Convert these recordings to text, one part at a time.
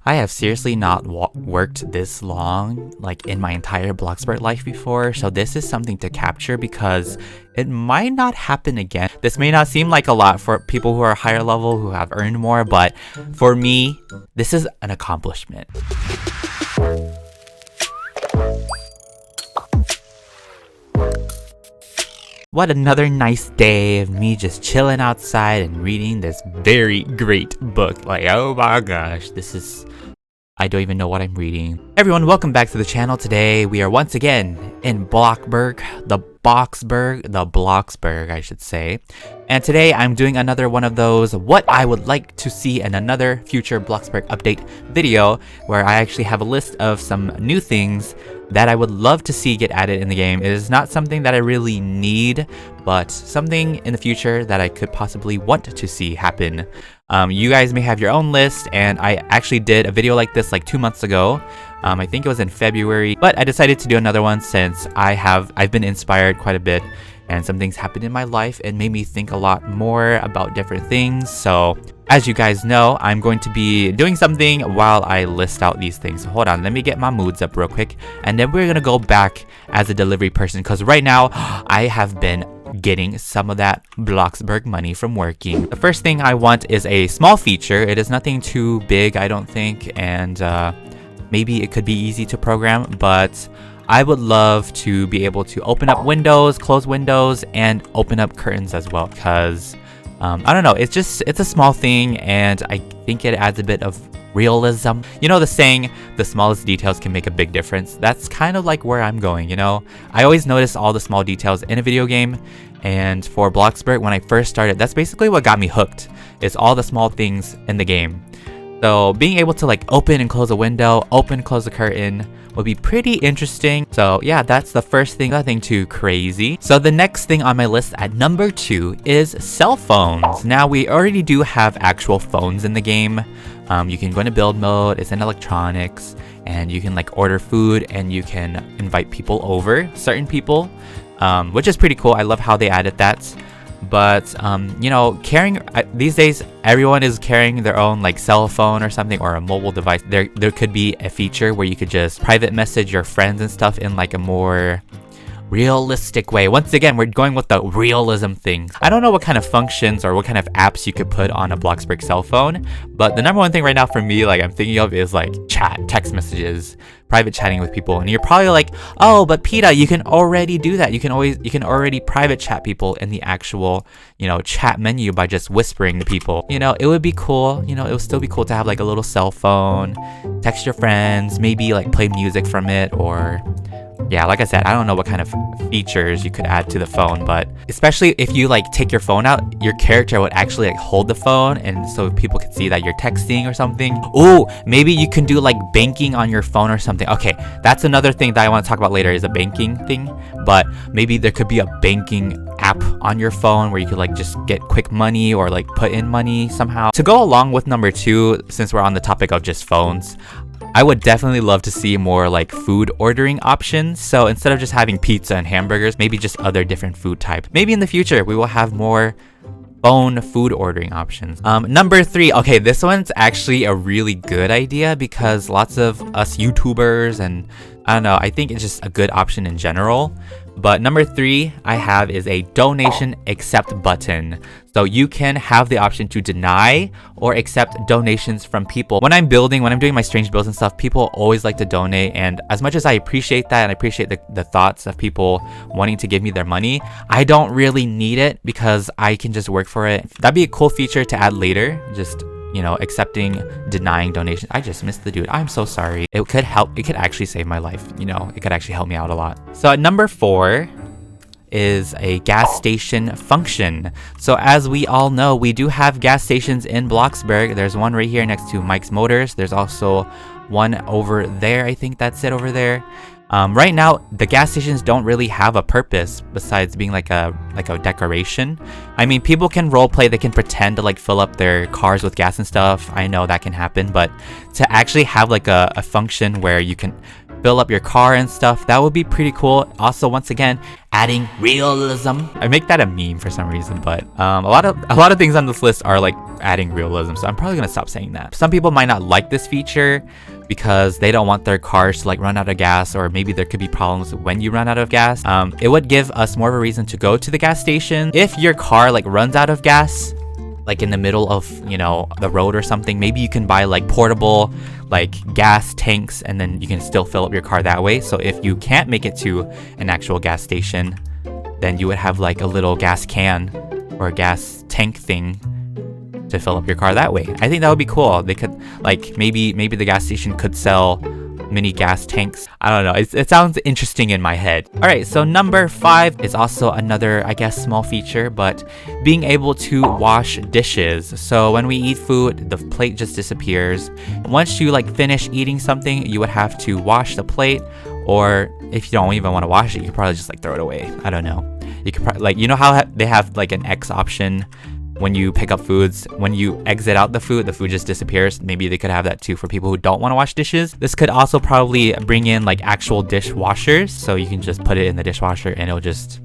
I have seriously not worked this long, like in my entire Bloxburg life before, so this is something to capture because it might not happen again. This may not seem like a lot for people who are higher level, who have earned more, but for me, this is an accomplishment. What another nice day of me just chilling outside and reading this very great book. Like, oh my gosh, I don't even know what I'm reading. Everyone, welcome back to the channel. Today we are once again in Bloxburg, I should say. And today I'm doing another one of those what I would like to see in another future Bloxburg update video, where I actually have a list of some new things that I would love to see get added in the game. It is not something that I really need, but something in the future that I could possibly want to see happen. You guys may have your own list, and I actually did a video like this like 2 months ago. I think it was in February, but I decided to do another one since I've been inspired quite a bit, and some things happened in my life and made me think a lot more about different things. So as you guys know, I'm going to be doing something while I list out these things. So hold on, let me get my moods up real quick, and then we're gonna go back as a delivery person, because right now I have been getting some of that Bloxburg money from working. The first thing I want is a small feature. It is nothing too big, I don't think, and maybe it could be easy to program, but I would love to be able to open up windows, close windows, and open up curtains as well, because I don't know, it's a small thing, and I think it adds a bit of realism. You know the saying, the smallest details can make a big difference? That's kind of like where I'm going, you know? I always notice all the small details in a video game, and for Bloxburg, when I first started, that's basically what got me hooked. It's all the small things in the game. So being able to like open and close a window, open, close a curtain would be pretty interesting. So yeah, that's the first thing, nothing too crazy. So the next thing on my list at number 2 is cell phones. Now we already do have actual phones in the game. You can go into build mode, it's in electronics, and you can like order food and you can invite people over, certain people, which is pretty cool. I love how they added that. But you know, these days everyone is carrying their own like cell phone or something, or a mobile device. There could be a feature where you could just private message your friends and stuff in like a more realistic way. Once again, we're going with the realism thing. I don't know what kind of functions or what kind of apps you could put on a Bloxburg cell phone, but the number one thing right now for me, like I'm thinking of, is like text messages, private chatting with people. And you're probably like, oh, but Peetah, you can already do that. You can already private chat people in the actual, you know, chat menu by just whispering to people. You know, it would be cool. You know, it would still be cool to have like a little cell phone, text your friends, maybe like play music from it, or yeah, like I said, I don't know what kind of features you could add to the phone, but especially if you like take your phone out, your character would actually like hold the phone, and so people can see that you're texting or something. Oh, maybe you can do like banking on your phone or something. Okay, that's another thing that I want to talk about later, is a banking thing, but maybe there could be a banking app on your phone where you could like just get quick money or like put in money somehow. To go along with number 2, since we're on the topic of just phones, I would definitely love to see more like food ordering options. So instead of just having pizza and hamburgers, maybe just other different food types. Maybe in the future we will have more phone food ordering options. Number 3, okay, this one's actually a really good idea because lots of us YouTubers, and I don't know, I think it's just a good option in general. But number 3 I have is a donation accept button. So you can have the option to deny or accept donations from people. When I'm doing my strange builds and stuff, people always like to donate, and as much as I appreciate that and I appreciate the thoughts of people wanting to give me their money, I don't really need it because I can just work for it. That'd be a cool feature to add later, just, you know, accepting, denying donations. I just missed the dude. I'm so sorry. It could help. It could actually save my life. You know, it could actually help me out a lot. So at number 4 is a gas station function. So as we all know, we do have gas stations in Bloxburg. There's one right here next to Mike's Motors. There's also one over there. I think that's it over there. Right now, the gas stations don't really have a purpose besides being like a decoration. I mean, people can roleplay, they can pretend to like fill up their cars with gas and stuff. I know that can happen, but to actually have like a function where you can fill up your car and stuff. That would be pretty cool. Also, once again, adding realism. I make that a meme for some reason, but a lot of things on this list are like adding realism, so I'm probably gonna stop saying that. Some people might not like this feature because they don't want their cars to like run out of gas, or maybe there could be problems when you run out of gas. It would give us more of a reason to go to the gas station. If your car like runs out of gas, like in the middle of, you know, the road or something, maybe you can buy like portable like gas tanks, and then you can still fill up your car that way. So if you can't make it to an actual gas station, then you would have like a little gas can or a gas tank thing to fill up your car that way. I think that would be cool. They could like maybe the gas station could sell mini gas tanks. I don't know. It sounds interesting in my head. All right, so number 5 is also another, I guess, small feature, but being able to wash dishes. So when we eat food, the plate just disappears. Once you like finish eating something, you would have to wash the plate, or if you don't even want to wash it, you could probably just like throw it away. I don't know. You could probably, like, you know how they have like an X option when you pick up foods, when you exit out the food just disappears. Maybe they could have that too for people who don't want to wash dishes. This could also probably bring in like actual dishwashers, so you can just put it in the dishwasher and it'll just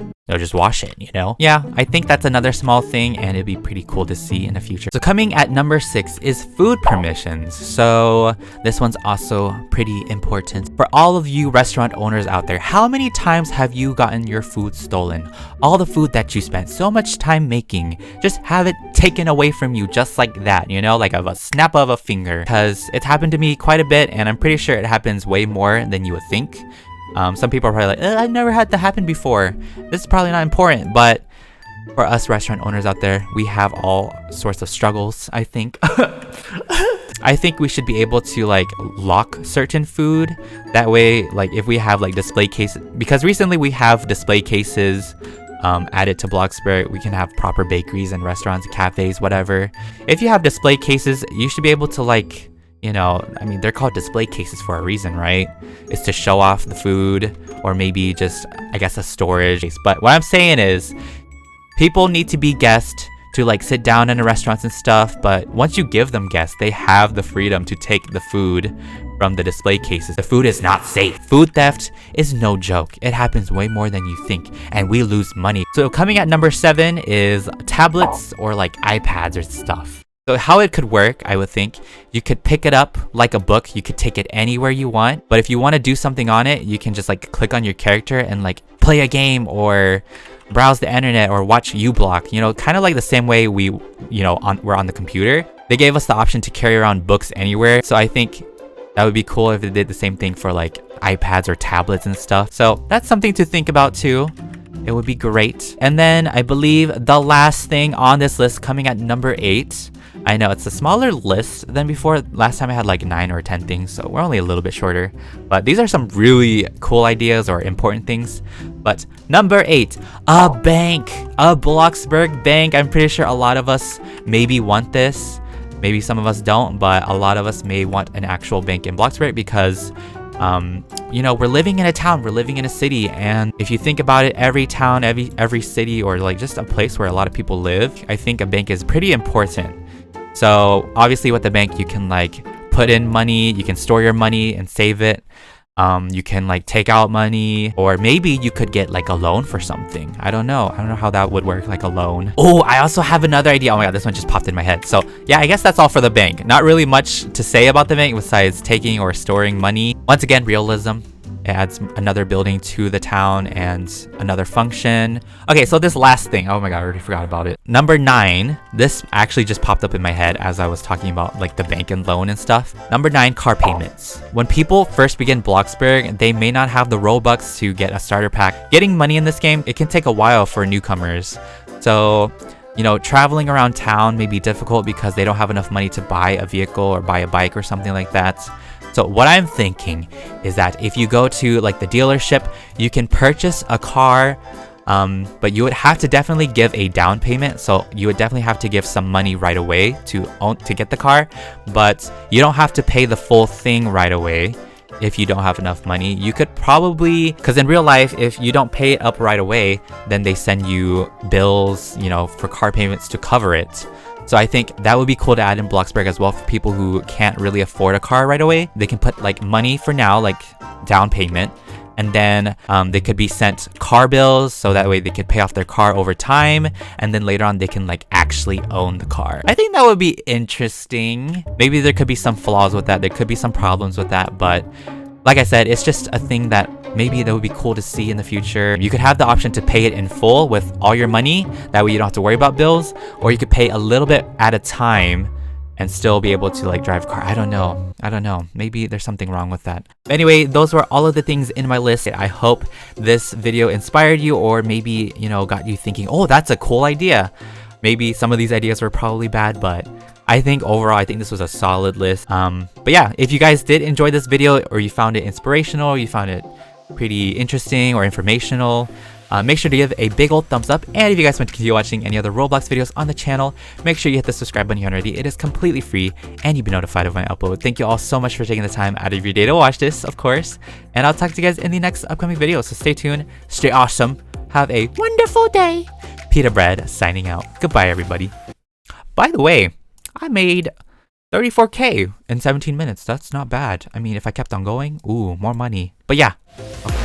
wash it, you know? Yeah, I think that's another small thing, and it'd be pretty cool to see in the future. So coming at number 6 is food permissions. So this one's also pretty important. For all of you restaurant owners out there, how many times have you gotten your food stolen? All the food that you spent so much time making, just have it taken away from you just like that, you know, like a snap of a finger. Because it's happened to me quite a bit, and I'm pretty sure it happens way more than you would think. Some people are probably like, I've never had that happen before. This is probably not important, but for us restaurant owners out there, we have all sorts of struggles, I think. I think we should be able to like lock certain food. That way, like if we have like display cases, because recently we have display cases added to Bloxburg. We can have proper bakeries and restaurants, cafes, whatever. If you have display cases, you should be able to like, you know, I mean, they're called display cases for a reason, right? It's to show off the food, or maybe just, I guess, a storage. But what I'm saying is, people need to be guests to like sit down in the restaurants and stuff, but once you give them guests, they have the freedom to take the food from the display cases. The food is not safe. Food theft is no joke. It happens way more than you think, and we lose money. So coming at number 7 is tablets or like iPads or stuff. So how it could work, I would think, you could pick it up like a book. You could take it anywhere you want. But if you want to do something on it, you can just like click on your character and like play a game or browse the internet or watch uBlock. You know, kind of like the same way we're on the computer. They gave us the option to carry around books anywhere. So I think that would be cool if they did the same thing for like iPads or tablets and stuff. So that's something to think about too. It would be great. And then I believe the last thing on this list, coming at number 8. I know it's a smaller list than before. Last time I had like 9 or 10 things, so we're only a little bit shorter. But these are some really cool ideas or important things. But number 8, a bank. A Bloxburg bank. I'm pretty sure a lot of us maybe want this. Maybe some of us don't, but a lot of us may want an actual bank in Bloxburg because you know, we're living in a town, we're living in a city, and if you think about it, every town, every city, or like just a place where a lot of people live, I think a bank is pretty important. So obviously with the bank, you can like put in money, you can store your money and save it. You can like take out money, or maybe you could get like a loan for something. I don't know how that would work, like a loan. Oh, I also have another idea. Oh my god, this one just popped in my head. So yeah, I guess that's all for the bank. Not really much to say about the bank besides taking or storing money. Once again, realism. It adds another building to the town and another function. Okay, so this last thing, oh my god, I already forgot about it. Number 9, this actually just popped up in my head as I was talking about like the bank and loan and stuff. Number 9, car payments. When people first begin Bloxburg, they may not have the Robux to get a starter pack. Getting money in this game, it can take a while for newcomers. So, you know, traveling around town may be difficult because they don't have enough money to buy a vehicle or buy a bike or something like that. So what I'm thinking is that if you go to like the dealership, you can purchase a car, but you would have to definitely give a down payment. So you would definitely have to give some money right away to get the car, but you don't have to pay the full thing right away. If you don't have enough money, you could probably, because in real life, if you don't pay it up right away, then they send you bills, you know, for car payments to cover it. So I think that would be cool to add in Bloxburg as well for people who can't really afford a car right away. They can put like money for now, like down payment, and then they could be sent car bills, so that way they could pay off their car over time, and then later on they can like actually own the car. I think that would be interesting. Maybe there could be some flaws with that, there could be some problems with that, but like I said, it's just a thing that maybe that would be cool to see in the future. You could have the option to pay it in full with all your money, that way you don't have to worry about bills, or you could pay a little bit at a time and still be able to like drive a car. I don't know. Maybe there's something wrong with that. But anyway, those were all of the things in my list. I hope this video inspired you, or maybe, you know, got you thinking, oh, that's a cool idea. Maybe some of these ideas were probably bad, but I think overall, I think this was a solid list. But yeah, if you guys did enjoy this video, or you found it inspirational, or you found it pretty interesting or informational, make sure to give a big old thumbs up. And if you guys want to continue watching any other Roblox videos on the channel, make sure you hit the subscribe button here already. It is completely free, and you'll be notified of when I upload. Thank you all so much for taking the time out of your day to watch this, of course. And I'll talk to you guys in the next upcoming video. So stay tuned, stay awesome, have a wonderful day. Peetah Bread signing out. Goodbye, everybody. By the way, I made 34K in 17 minutes. That's not bad. I mean, if I kept on going, ooh, more money. But yeah. Okay.